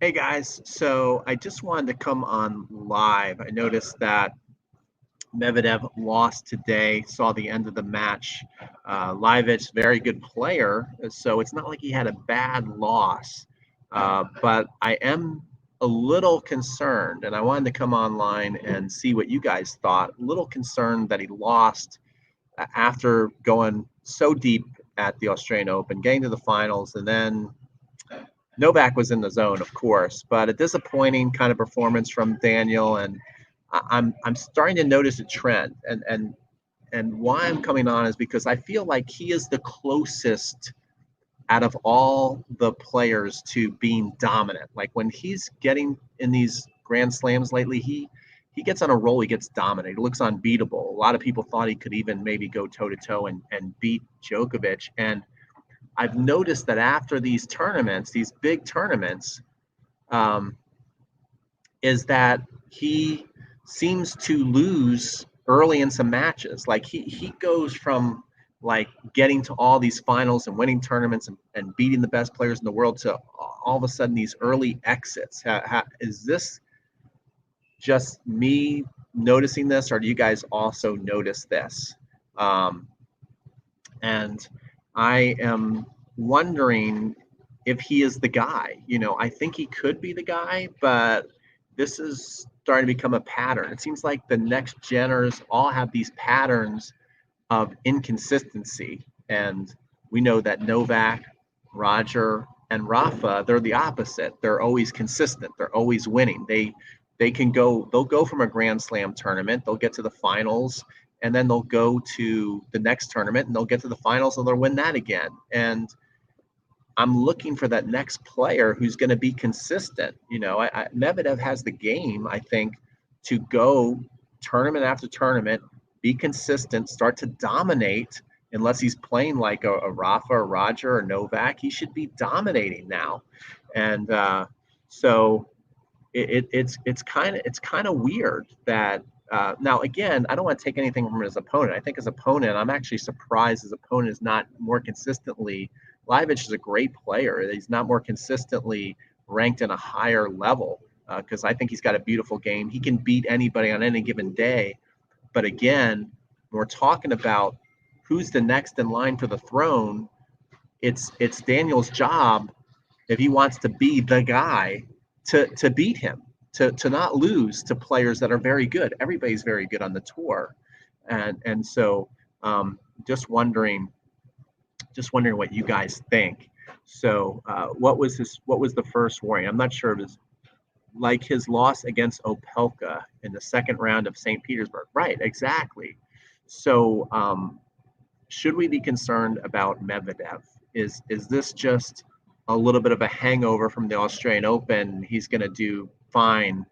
Hey guys, so I just wanted to come on live. I noticed that Medvedev lost today, saw the end of the match. Lajovic, very good player, so it's not like he had a bad loss. But I am a little concerned, and I wanted to come online and see what you guys thought. A little concerned that he lost after going so deep at the Australian Open, getting to the finals, and then Novak was in the zone, of course, but a disappointing kind of performance from Daniil, and I'm starting to notice a trend, and why I'm coming on is because I feel like he is the closest out of all the players to being dominant. Like when he's getting in these Grand Slams lately, he gets on a roll, he gets dominant, he looks unbeatable. A lot of people thought he could even maybe go toe to toe and beat Djokovic, and I've noticed that after these tournaments, these big tournaments, um, is that he seems to lose early in some matches. Like he goes from like getting to all these finals and winning tournaments and beating the best players in the world to all of a sudden these early exits. Is this just me noticing this, or do you guys also notice this? Um, and I am wondering if he is the guy. I think he could be the guy, but this is starting to become a pattern. It seems like the next geners all have these patterns of inconsistency. And we know that Novak, Roger, and Rafa, they're the opposite. They're always consistent. They're always winning. They'll go from a Grand Slam tournament, they'll get to the finals, and then they'll go to the next tournament and they'll get to the finals and they'll win that again. And I'm looking for that next player who's going to be consistent. Medvedev has the game, I think, to go tournament after tournament, be consistent, start to dominate. Unless he's playing like a Rafa, or Roger, or Novak, he should be dominating now. And so it's kind of weird that now again, I don't want to take anything from his opponent. I think his opponent, I'm actually surprised his opponent is not more consistently. Lajovic is a great player. He's not more consistently ranked in a higher level because I think he's got a beautiful game. He can beat anybody on any given day. But again, when we're talking about who's the next in line for the throne, it's Daniel's job if he wants to be the guy to beat him, to not lose to players that are very good. Everybody's very good on the tour, and so just wondering what you guys think. So what was the first warning? I'm not sure if it's like his loss against Opelka in the second round of St. Petersburg. Right, exactly. So should we be concerned about Medvedev? Is this just a little bit of a hangover from the Australian Open? He's going to do fine,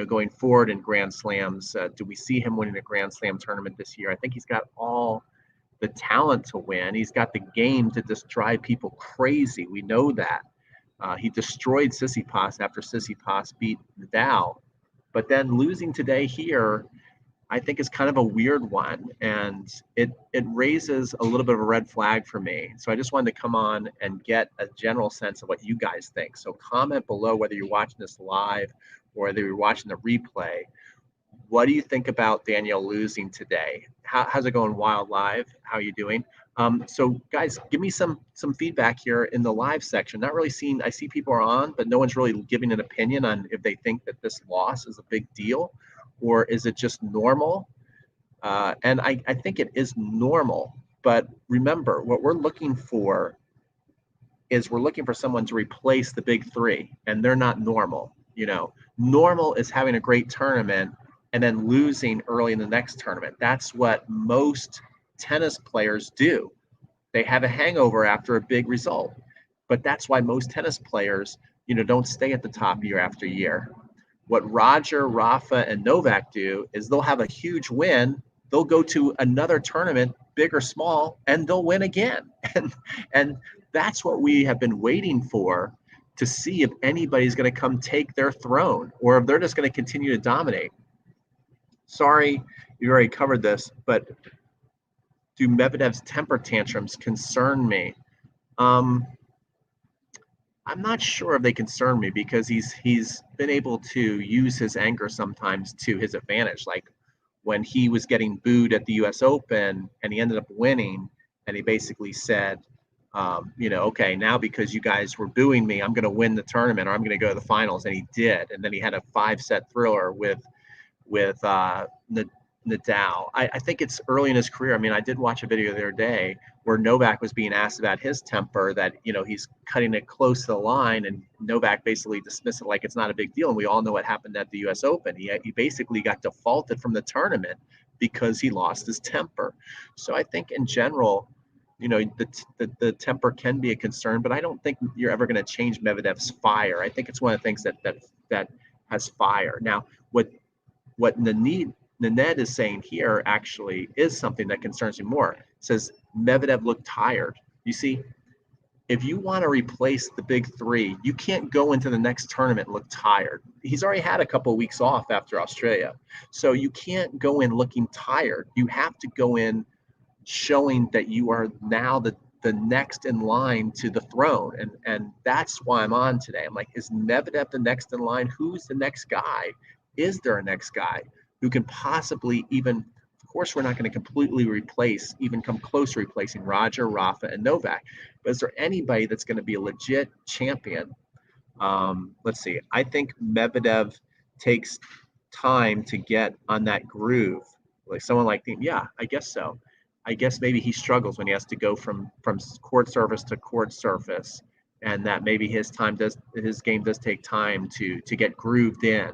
going forward in Grand Slams. Do we see him winning a Grand Slam tournament this year? I think he's got all the talent to win. He's got the game to just drive people crazy. We know that. He destroyed Tsitsipas after Tsitsipas beat Nadal. But then losing today here, I think is kind of a weird one, and it raises a little bit of a red flag for me. So I just wanted to come on and get a general sense of what you guys think. So comment below whether you're watching this live or whether you're watching the replay. What do you think about Daniel losing today? How's it going, Wild Live? How are you doing? So guys, give me some feedback here in the live section. Not really seeing, I see people are on, but no one's really giving an opinion on if they think that this loss is a big deal or is it just normal? And I think it is normal. But remember, what we're looking for is we're looking for someone to replace the big three, and they're not normal. Normal is having a great tournament and then losing early in the next tournament. That's what most tennis players do. They have a hangover after a big result. But that's why most tennis players, don't stay at the top year after year. What Roger, Rafa, and Novak do is they'll have a huge win. They'll go to another tournament, big or small, and they'll win again. And that's what we have been waiting for, to see if anybody's going to come take their throne or if they're just going to continue to dominate. Sorry, you already covered this, but do Medvedev's temper tantrums concern me? I'm not sure if they concern me because he's been able to use his anger sometimes to his advantage. Like when he was getting booed at the U.S. Open and he ended up winning, and he basically said, okay, now because you guys were booing me, I'm going to win the tournament or I'm going to go to the finals, and he did. And then he had a 5-set thriller with Nadal. I think it's early in his career. I mean, I did watch a video the other day where Novak was being asked about his temper, that, he's cutting it close to the line, and Novak basically dismissed it like it's not a big deal. And we all know what happened at the U.S. Open. He basically got defaulted from the tournament because he lost his temper. So I think in general, the temper can be a concern, but I don't think you're ever going to change Medvedev's fire. I think it's one of the things that has fire. Now, what Nanette is saying here actually is something that concerns me more. It says Medvedev looked tired. You see, if you want to replace the big three, you can't go into the next tournament and look tired. He's already had a couple of weeks off after Australia. So you can't go in looking tired. You have to go in showing that you are now the next in line to the throne. And that's why I'm on today. I'm like, is Medvedev the next in line? Who's the next guy? Is there a next guy who can possibly even, of course, we're not going to completely replace, even come close to replacing Roger, Rafa, and Novak. But is there anybody that's going to be a legit champion? Let's see. I think Medvedev takes time to get on that groove. Like someone like him, yeah, I guess so. I guess maybe he struggles when he has to go from court surface to court surface, and that maybe his game does take time to get grooved in.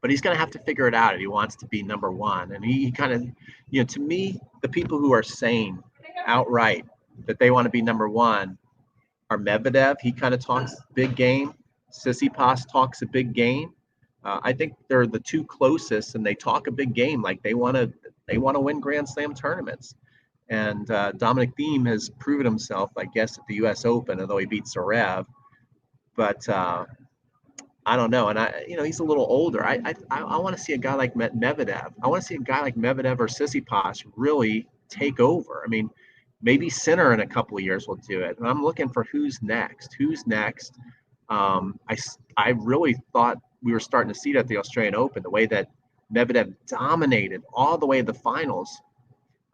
But he's going to have to figure it out if he wants to be number one. And he kind of, to me, the people who are saying outright that they want to be number one are Medvedev. He kind of talks big game. Tsitsipas talks a big game. I think they're the two closest, and they talk a big game. Like they want to win Grand Slam tournaments. And Dominic Thiem has proven himself, I guess, at the U.S. Open, although he beat Zverev. But I don't know. And he's a little older. I want to see a guy like Medvedev. I want to see a guy like Medvedev or Tsitsipas really take over. I mean, maybe Sinner in a couple of years will do it. And I'm looking for who's next. I really thought we were starting to see it at the Australian Open, the way that Medvedev dominated all the way to the finals.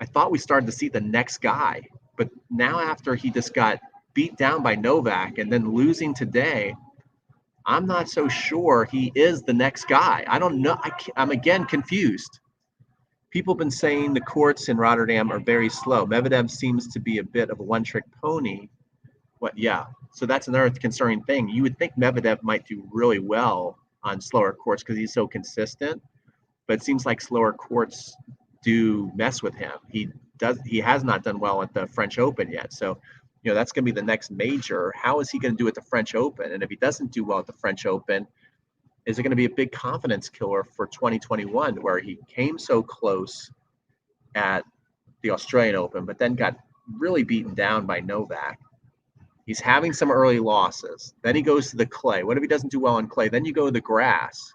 I thought we started to see the next guy. But now after he just got beat down by Novak and then losing today, I'm not so sure he is the next guy. I don't know. I'm again confused. People have been saying the courts in Rotterdam are very slow. Medvedev seems to be a bit of a one-trick pony. Yeah. So that's another concerning thing. You would think Medvedev might do really well on slower courts because he's so consistent, but it seems like slower courts do mess with him. He has not done well at the French Open yet. So, that's going to be the next major. How is he going to do at the French Open? And if he doesn't do well at the French Open, is it going to be a big confidence killer for 2021, where he came so close at the Australian Open, but then got really beaten down by Novak? He's having some early losses. Then he goes to the clay. What if he doesn't do well on clay? Then you go to the grass.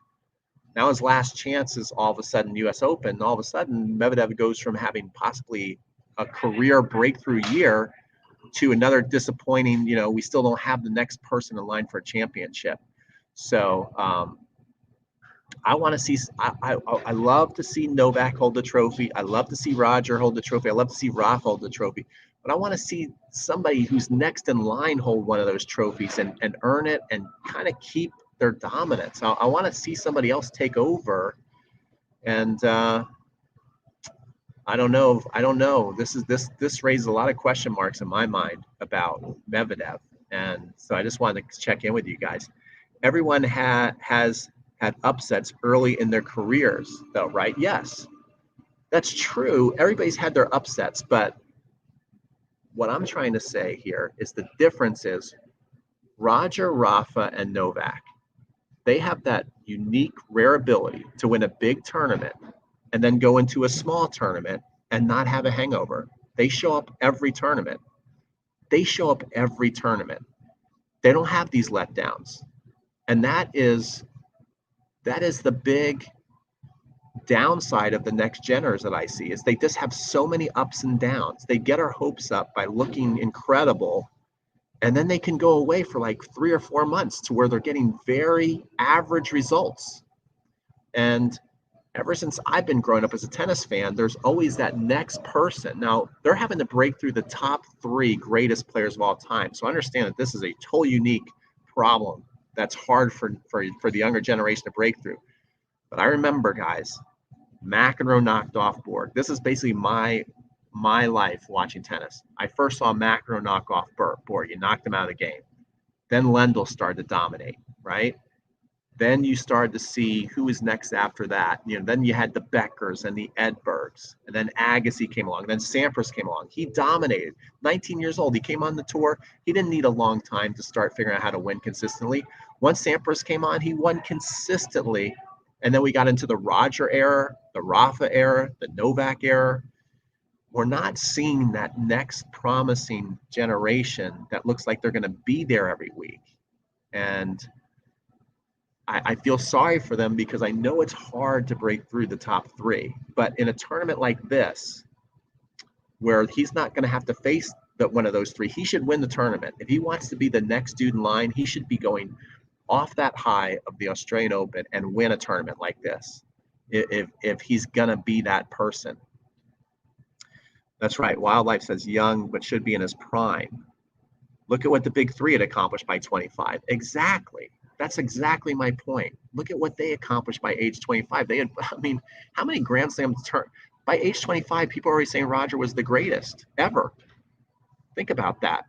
Now his last chance is all of a sudden U.S. Open. And all of a sudden, Medvedev goes from having possibly a career breakthrough year to another disappointing, we still don't have the next person in line for a championship. So I want to see, I love to see Novak hold the trophy. I love to see Roger hold the trophy. I love to see Rafa hold the trophy. But I want to see somebody who's next in line hold one of those trophies and earn it and kind of keep their dominance. I want to see somebody else take over. And I don't know. This raises a lot of question marks in my mind about Medvedev. And so I just wanted to check in with you guys. Everyone has had upsets early in their careers, though, right? Yes, that's true. Everybody's had their upsets, but what I'm trying to say here is the difference is Roger, Rafa, and Novak. They have that unique, rare ability to win a big tournament and then go into a small tournament and not have a hangover. They show up every tournament. They don't have these letdowns. And that is the big downside of the next geners that I see, is they just have so many ups and downs. They get our hopes up by looking incredible, And then they can go away for like 3 or 4 months to where they're getting very average results. And ever since I've been growing up as a tennis fan, there's always that next person. Now, they're having to break through the top 3 greatest players of all time. So I understand that this is a totally unique problem that's hard for the younger generation to break through. But I remember, guys, McEnroe knocked off Borg. This is basically my life watching tennis. I first saw McEnroe knock off Borg. He knocked him out of the game. Then Lendl started to dominate, right? Then you started to see who was next after that. Then you had the Beckers and the Edbergs, and then Agassi came along. Then Sampras came along. He dominated. 19 years old. He came on the tour. He didn't need a long time to start figuring out how to win consistently. Once Sampras came on, he won consistently. And then we got into the Roger era, the Rafa era, the Novak era. We're not seeing that next promising generation that looks like they're going to be there every week. And I feel sorry for them because I know it's hard to break through the top 3. But in a tournament like this, where he's not going to have to face one of those 3, he should win the tournament. If he wants to be the next dude in line, he should be going off that high of the Australian Open and win a tournament like this, if he's going to be that person. That's right. Wildlife says young, but should be in his prime. Look at what the big 3 had accomplished by 25. Exactly. That's exactly my point. Look at what they accomplished by age 25. How many Grand Slams by age 25, people are already saying Roger was the greatest ever. Think about that.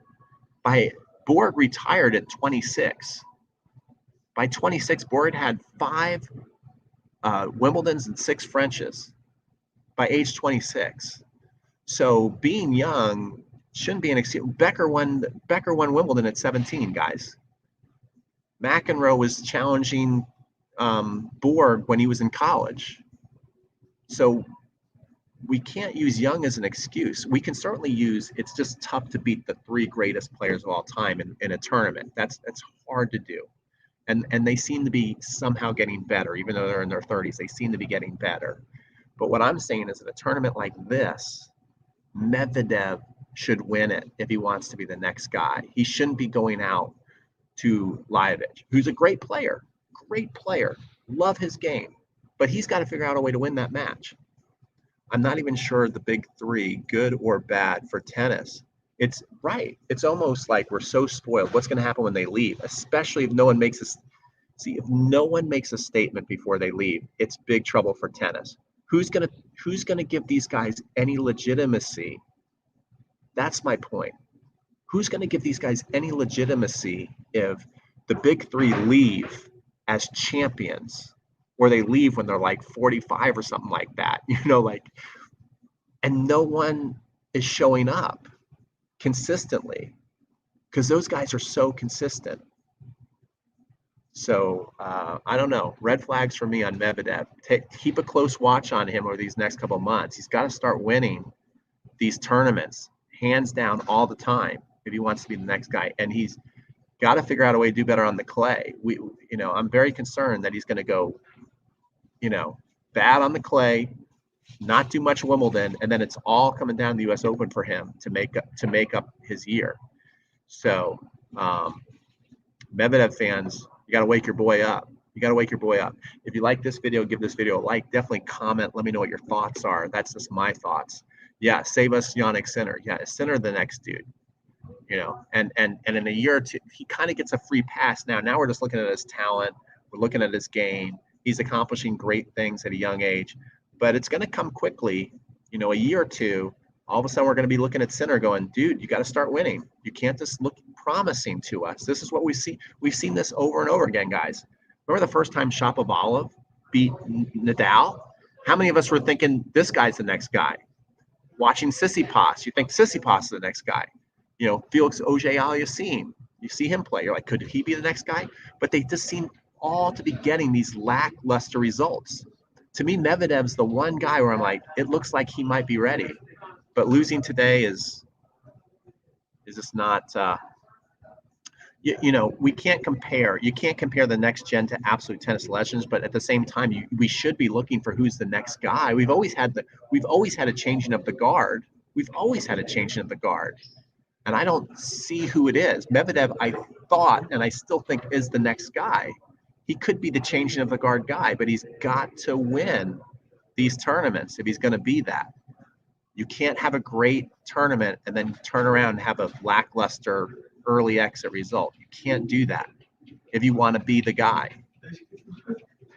Borg retired at 26. By 26, Borg had 5 Wimbledons and 6 Frenches by age 26. So being young shouldn't be an excuse. Becker won Wimbledon at 17, guys. McEnroe was challenging Borg when he was in college. So we can't use young as an excuse. We can certainly use, it's just tough to beat the 3 greatest players of all time in a tournament. That's hard to do. And they seem to be somehow getting better, even though they're in their 30s. They seem to be getting better. But what I'm saying is, in a tournament like this, Medvedev should win it if he wants to be the next guy. He shouldn't be going out to Lajovic, who's a great player, love his game, but he's got to figure out a way to win that match. I'm not even sure the big 3, good or bad for tennis. It's right. It's almost like we're so spoiled. What's going to happen when they leave, especially if no one makes a statement before they leave, it's big trouble for tennis. Who's going to give these guys any legitimacy? That's my point. Who's going to give these guys any legitimacy if the big 3 leave as champions, or they leave when they're like 45 or something like that, and no one is showing up consistently because those guys are so consistent. So I don't know. Red flags for me on Medvedev. Keep a close watch on him over these next couple of months. He's got to start winning these tournaments, hands down, all the time, if he wants to be the next guy. And he's got to figure out a way to do better on the clay. I'm very concerned that he's going to go, bad on the clay, not do much Wimbledon, and then it's all coming down to the U.S. Open for him to make up his year. So Medvedev fans, you got to wake your boy up. If you like this video, give this video a like. Definitely comment. Let me know what your thoughts are. That's just my thoughts. Yeah, save us Jannik Sinner. Yeah, Sinner the next dude. And in a year or two, he kind of gets a free pass now. Now we're just looking at his talent. We're looking at his game. He's accomplishing great things at a young age. But it's going to come quickly, a year or two. All of a sudden, we're going to be looking at Sinner going, dude, you got to start winning. You can't just look promising to us. This is what we see. We've seen this over and over again, guys. Remember the first time Shapovalov beat Nadal? How many of us were thinking this guy's the next guy? Watching Tsitsipas, you think Tsitsipas is the next guy. Felix Auger-Aliassime, you see him play. You're like, could he be the next guy? But they just seem all to be getting these lackluster results. To me, Medvedev's the one guy where I'm like, it looks like he might be ready. But losing today is just not, we can't compare. You can't compare the next gen to absolute tennis legends, but at the same time, we should be looking for who's the next guy. We've always had a changing of the guard. And I don't see who it is. Medvedev, I thought, and I still think, is the next guy. He could be the changing of the guard guy, but he's got to win these tournaments if he's going to be that. You can't have a great tournament and then turn around and have a lackluster early exit result. You can't do that if you want to be the guy.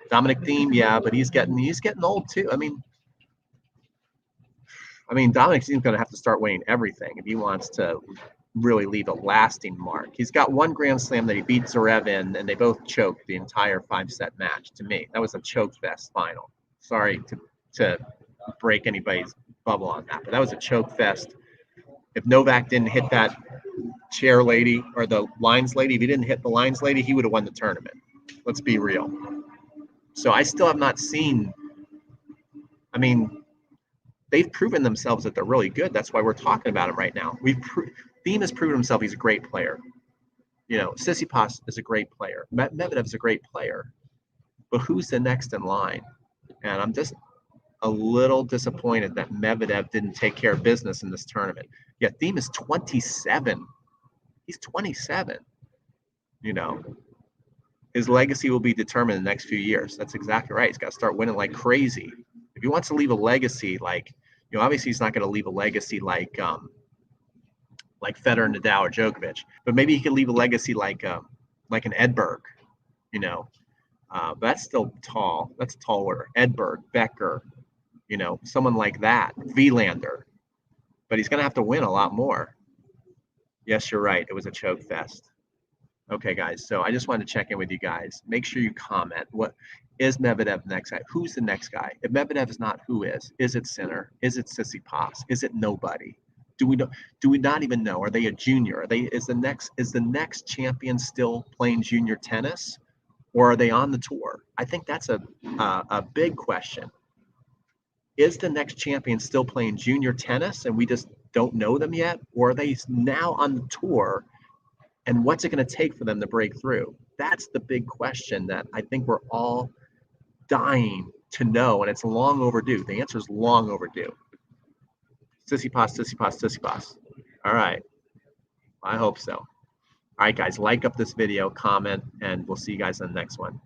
Dominic Thiem, yeah, but he's getting old too. I mean, Dominic Thiem's going to have to start winning everything if he wants to really leave a lasting mark. He's got one Grand Slam that he beat Zverev in, and they both choked the entire 5-set match. To me, that was a choke fest final. Sorry to break anybody's bubble on that, but that was a choke fest. If Novak didn't hit that chair lady or the lines lady, if he didn't hit the lines lady, he would have won the tournament. Let's be real. So I still have not seen. I mean, they've proven themselves that they're really good. That's why we're talking about them right now. Thiem has proven himself. He's a great player. You know, Tsitsipas is a great player. Medvedev is a great player. But who's the next in line? And I'm just a little disappointed that Medvedev didn't take care of business in this tournament. Yeah, Thiem is 27. He's 27. You know, his legacy will be determined in the next few years. That's exactly right. He's got to start winning like crazy. If he wants to leave a legacy, like, you know, obviously he's not going to leave a legacy like Federer, Nadal, or Djokovic, but maybe he could leave a legacy like an Edberg, you know. But that's still tall. That's a tall order. Edberg, Becker, you know, someone like that. Vilander. But he's going to have to win a lot more. Yes, you're right. It was a choke fest. Okay, guys. So I just wanted to check in with you guys. Make sure you comment. What is Medvedev the next guy? Who's the next guy? If Medvedev is not, who is? Is it Sinner? Is it Tsitsipas? Is it nobody? Do we know? Do we not even know? Are they a junior? Is the next champion still playing junior tennis, or are they on the tour? I think that's a big question. Is the next champion still playing junior tennis and we just don't know them yet, or are they now on the tour? And what's it going to take for them to break through? That's the big question that I think we're all dying to know, and it's long overdue. The answer is long overdue. Tsitsipas, Tsitsipas, Tsitsipas. All right. I hope so. All right, guys, like up this video, comment, and we'll see you guys in the next one.